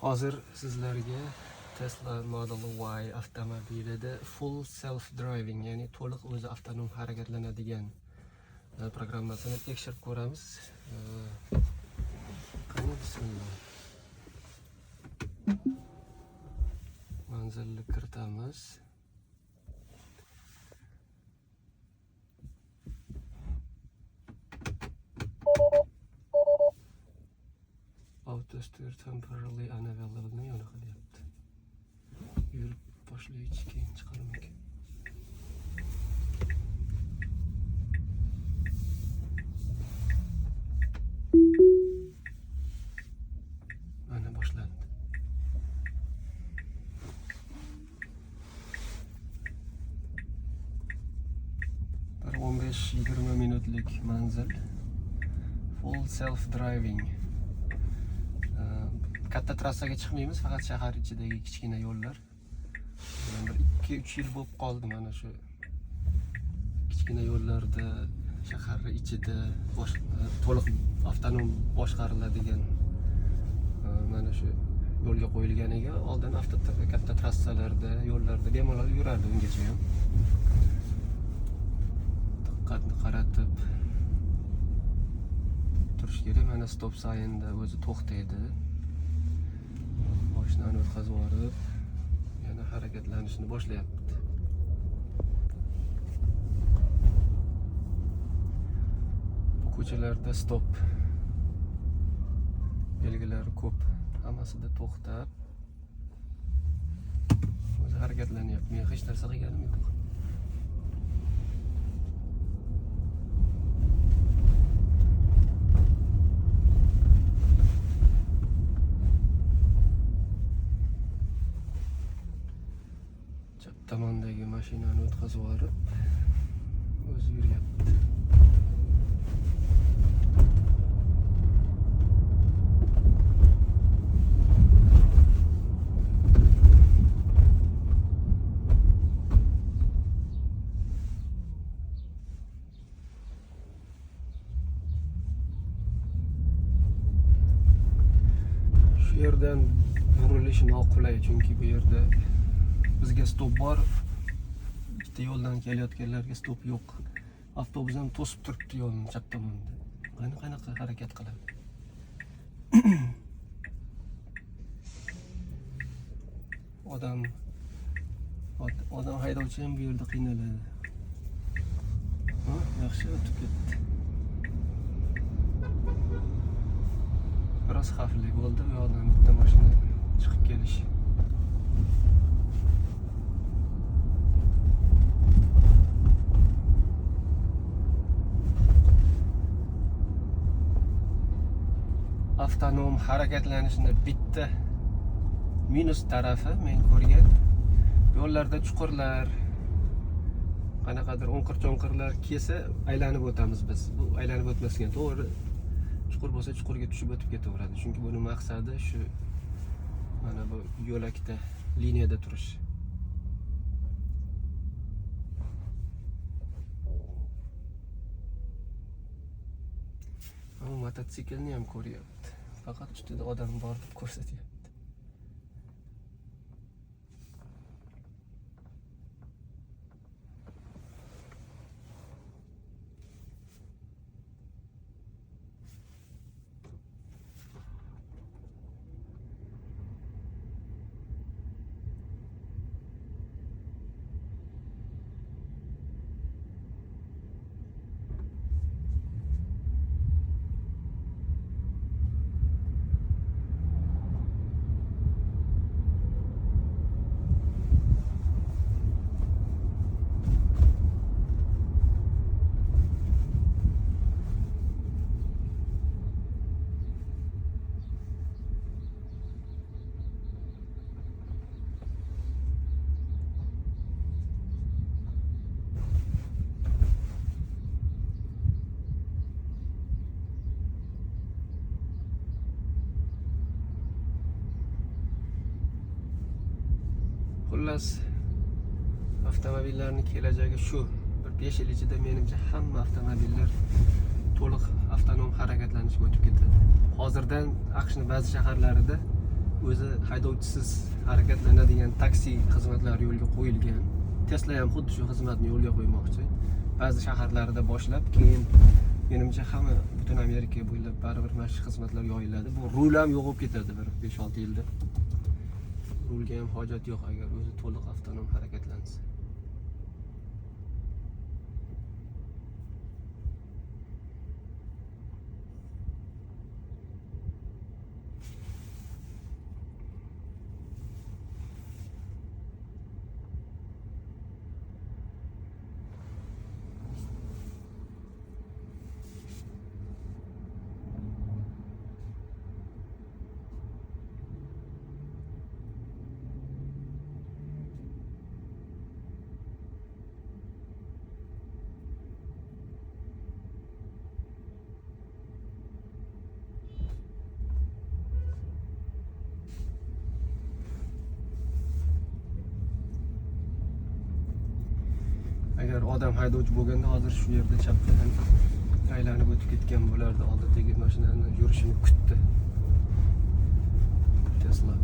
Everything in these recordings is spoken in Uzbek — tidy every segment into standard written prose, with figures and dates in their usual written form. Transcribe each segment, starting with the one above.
Hozir sizlarga Tesla Model Y avtomobilida full self driving, ya'ni to'liq o'zi avtonom harakatlanadigan programmasini tekshirib ko'ramiz. Qani bismillah. Manzilni kiritamiz. Auto steer temporarily unavailable ni yo'q qilyapti. Yurib boshlaychi, keyin chiqarmak. Mana boshlandi. Bir 15-20 minutlik manzil. Full self driving. Katta trassaga chiqmaymiz, faqat shahar ichidagi kichkina yo'llar. Bir 2-3 yil bo'lib qoldi mana shu kichkina yo'llarda, shahar ichida to'liq avtonom boshqariladigan mana shu yo'lga qo'yilganiga oldin katta trassalarda, yo'llarda bemalol yurardi ungacha ham. Diqqatni qaratib turish kerak. Mana stop signda o'zi to'xtaydi. Mashinani o'tkazib yuborib, yana harakatlanishni boshlayapti. Bu ko'chalarda stop belgilari ko'p. Hammasida to'xtab, o'zi harakatlanyapti. Men hech narsa qilganim yo'q. Tomondagi mashinani o'tkazib yuborib, o'zi yuryapti. Shu yerdan burilish noqulay, chunki bu yerda bizga stop bor, ikkita yo'ldan kelayotganlarga stop yo'q. Avtobus ham to'sib turibdi yo'lni chap tomonda. Qanaqa harakat qiladi? Odam haydovchi ham bu yerda qiynaladi. Yaxshi o'tib ketdi. Biroz xavfli bo'ldi bu yoqdan bitta mashina chiqib kelish. Avtonom harakatlanishni bitta minus tarafi men ko'rgan, yo'llarda chuqurlar, qanaqadir o'nqir-cho'nqirlar kelsa aylanib o'tamiz biz. Bu aylanib o'tmasgan, to'g'ri chuqur bo'lsa chuqurga tushib o'tib ketaveradi. Chunki buning maqsadi shu mana bu yo'lakda liniyada turish. Ammo mototsiklni ham ko'ryapti. Faqat ustida odam bor deb ko'rsatyapti. Xullas, avtomobillarning kelajagi shu. Bir 5 yil ichida menimcha hamma avtomobillar to'liq avtonom harakatlanishga o'tib ketadi. Hozirdan AQShning ba'zi shaharlarida o'zi haydovchisiz harakatlanadigan taksi xizmatlari yo'lga qo'yilgan. Tesla ham xuddi shu xizmatni yo'lga qo'ymoqchi. Ba'zi shaharlarda boshlab, keyin menimcha hamma butun Amerika bo'ylab baribir mana shu xizmatlar yoyiladi. Bu rul ham yo'q bo'lib ketadi bir 5-6 yilda. Rulga ham hojat yo'q agar o'zi to'liq avtonom harakatlansa. Agar odam haydovchi bo'lganda hozir shu yerda chapdan aylanib o'tib ketgan bo'lardi. Oldidagi mashinani yurishini kutdi. Tesla.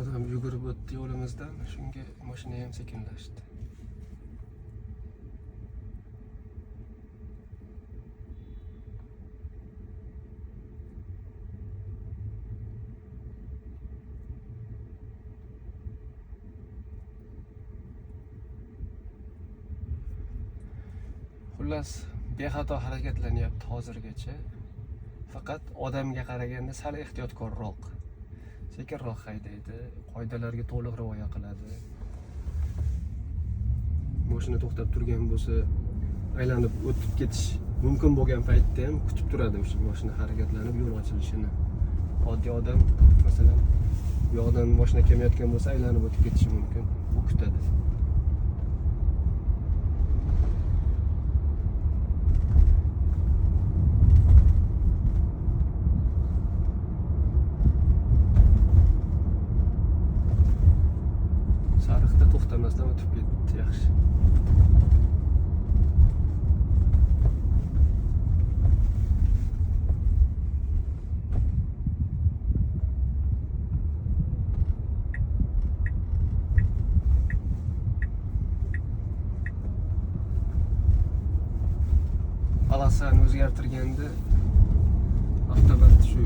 Odam yugurib o'tdi yo'limizdan, shunga mashina ham sekinlashdi. Xullas, bexato harakatlanyapti hozirgacha. Faqat odamga qaraganda sal ehtiyotkorroq. Sekinroq haydaydi, qoidalarga to'liq rioya qiladi. Mashina to'xtab turgan bo'lsa, aylanib o'tib ketish mumkin bo'lgan paytda ham kutib turadi o'sha mashina harakatlanib yo'l ochilishini. Oddiy odam masalan, bu yoqdan mashina kelmayotgan bo'lsa, aylanib o'tib ketishi mumkin. U kutadi. Sariqda to'xtamasdan o'tib ketdi, yaxshi. Palasani o'zgartirganda avtomat shu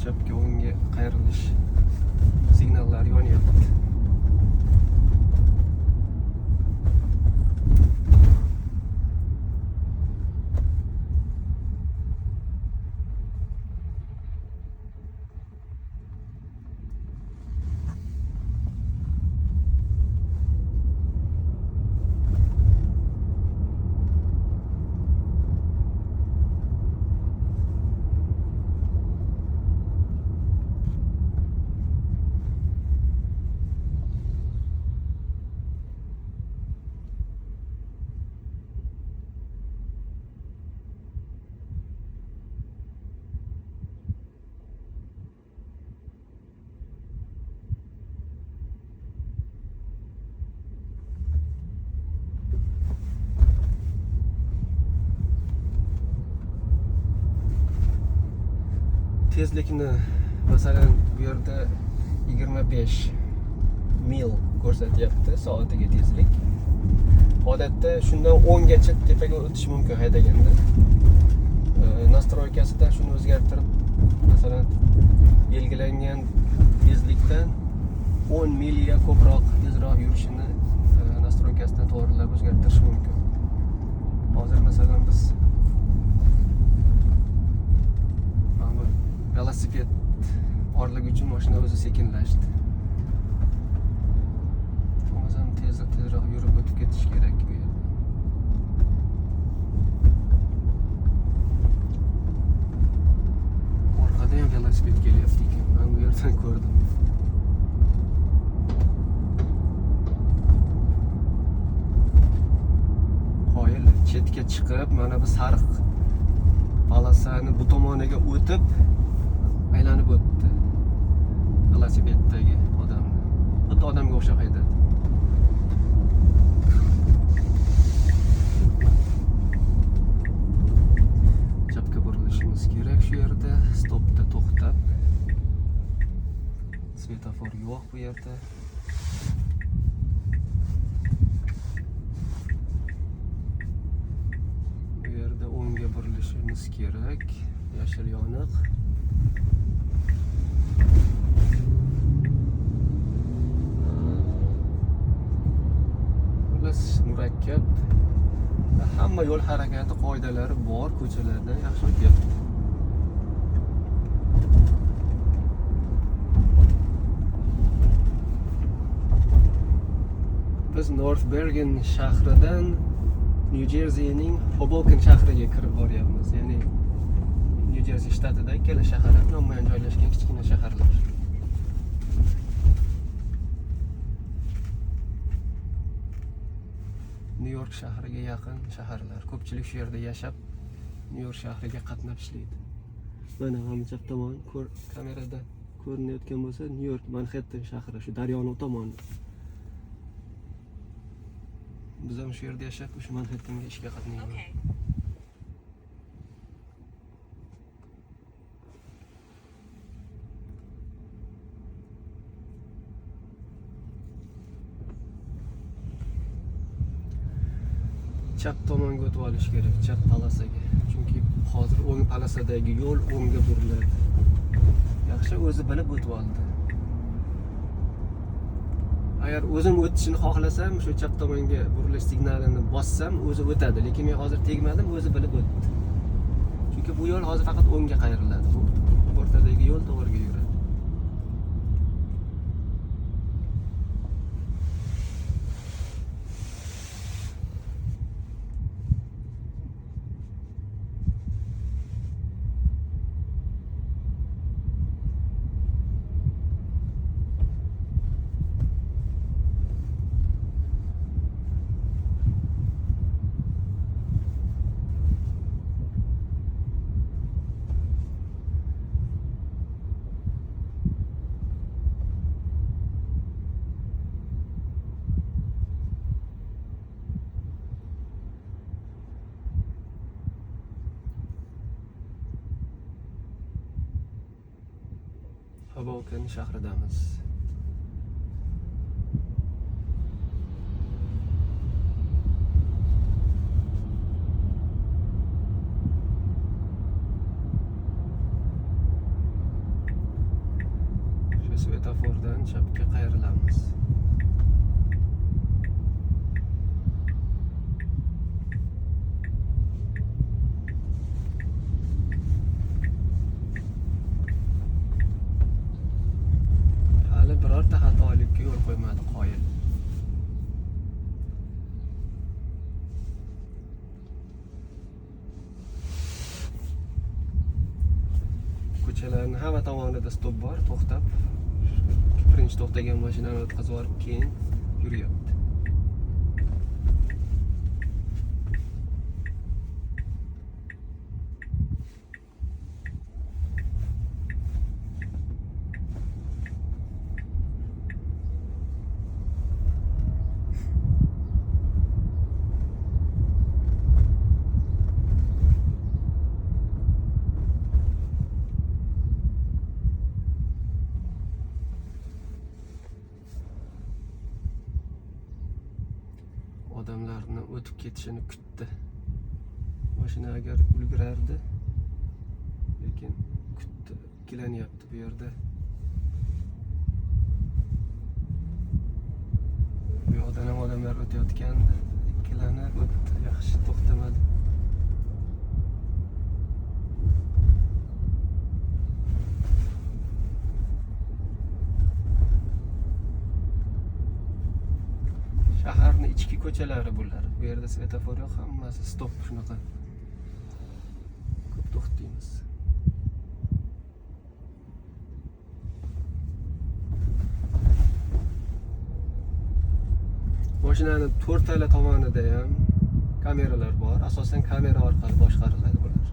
chapga o'ngga qayrilish signallari yonyapti. Tezlikni masalan bu yerda 25 mil ko'rsatyapti soatiga tezlik. Odatda shundan 10 gacha tepaga o'tish mumkin haydaganda. Nastroykasidan shuni o'zgartirib, masalan, belgilangan tezlikdan 10 milga ko'proq tezroq yurishini nastroykasidan to'g'rilab o'zgartirish mumkin. Hozir masalan biz velosiped orligi uchun mashina o'zi sekinlashdi. O'zim tezroq yurib o'tib ketish kerak bu yerda. Orqada ham velosiped kelyapti ekan. Men bu yerdan ko'rdim. Qoyil chetga chiqib, mana bu sariq Palasani bu tomoniga o'tib aylanib o'tdi. Velosipeddagi odamni. Xuddi odamga o'xshab haydadi. Chapga burilishimiz kerak shu yerda. Stopda to'xtab. Svetofor yo'q bu yerda. Bu yerda o'ngga burilishimiz kerak. Yashil yoniq. Murakkab va hamma yo'l harakati qoidalari bor ko'chalardan yaxshi o'tyapti. Biz North Bergen shahridan New Jerseyning Hoboken shahriga kirib boryapmiz. Ya'ni New Jersey shtatida ikkala shahar yonma-yon joylashgan kichkina shaharlar. New York shahriga yaqin shaharlar. Ko'pchilik shu yerda yashab, New York shahriga qatnab ishlaydi. Mana ham chap tomon kamerada ko'rinayotgan bo'lsa, New York Manhattan shahri, shu daryoning tomoni. Biz ham shu yerda yashab, shu Manhattanga ishga qatnaymiz. Chap tomonga o'tib olish kerak, chap palasaga. Chunki hozir o'ng palasadagi yo'l o'ngga buriladi. Yaxshi o'zi bilib o'tib oldi. Agar o'zim o'tishini xohlasam, shu chap tomonga burilish signalini bossam, o'zi o'tadi, lekin men hozir tegmadim, o'zi bilib o'tdi. Chunki bu yo'l hozir faqat o'ngga qayriladi. Bu o'rtadagi yo'l to'g'riga yuradi. Hoboken shahridamiz. Shu svetofordan chapga qayrilamiz. Birorta xatolikka yo'l qo'ymadi qoyil. Ko'chalarning hamma tomonida stop bor, to'xtab. Birinchi to'xtagan mashinani o'tkazib olib, keyin yuryapti. Odamlarni o'tib ketishini kutdi. Mashina agar ulgurardi, lekin kutdi, ikkilanyapti bu yerda. Bu yoqdan ham odamlar o'tayotgandi, ikkilanib o'tdi, yaxshi to'xtamadi. Shaharning ichki ko'chalari bular. Bu yerda svetofor yo'q, hammasi stop shunaqa. Ko'p to'xtaymiz. Mashinaning to'rttala tomonida ham kameralar bor. Asosan kamera orqali boshqariladi bular.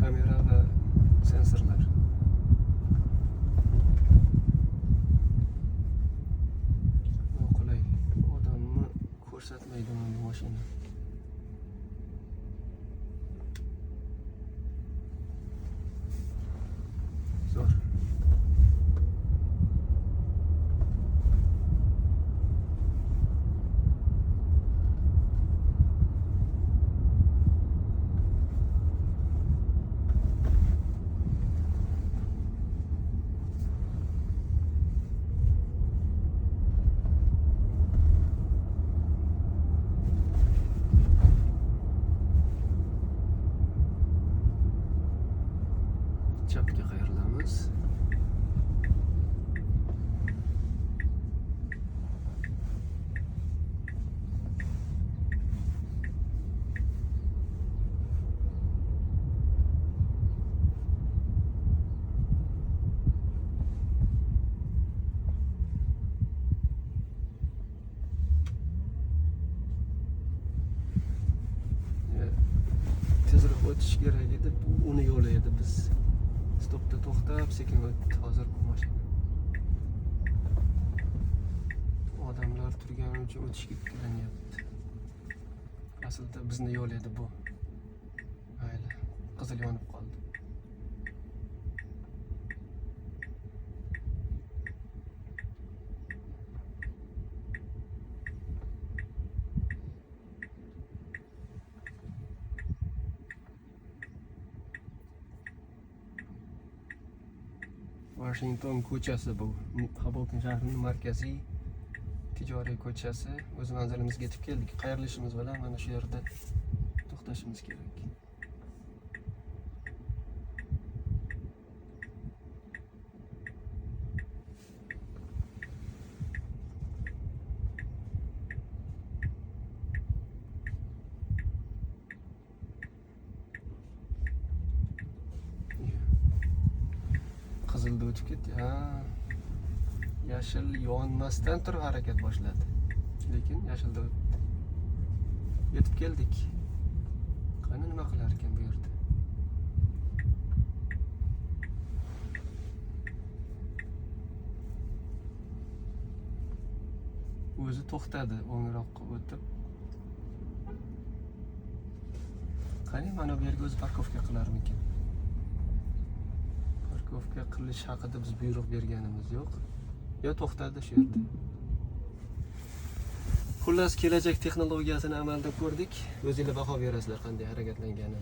kamera va sensorlar. Noqulay. Odamni ko'rsatmaydi bu mashina. Zo'r. Chapga qayrilamiz. Tezroq o'tish kerak edi. Uni yo'li edi biz. Stopda to'xtab, sekin o'tdi hozir bu mashina. Odamlar turgani uchun o'tishga ikkilenyapti. Aslida bizni yo'l edi bu. Mayli, qizil yonib qoldi. Washington ko'chasi bu. Hoboken shahrining markaziy tijoriy ko'chasi. O'z manzilimizga yetib keldik. Qayrilishimiz bilan mana shu yerda to'xtashimiz kerak. Qizilda o'tib ketdi. Ha. Yashil yonmasdan turib harakat boshladi. Lekin yashilda o'tdi. Yetib keldik. Qani nima qilar ekan bu yerda? O'zi to'xtadi, o'ngroqqa o'tib. Qani mana bu yerga o'zi parkovka qilarmikan? Parkovka qilish haqida biz buyruq berganimiz yo'q. Yo to'xtadi shu yerda. Xullas kelajak texnologiyasini amalda ko'rdik. O'zingizlar baho berasizlar qanday harakatlanganini.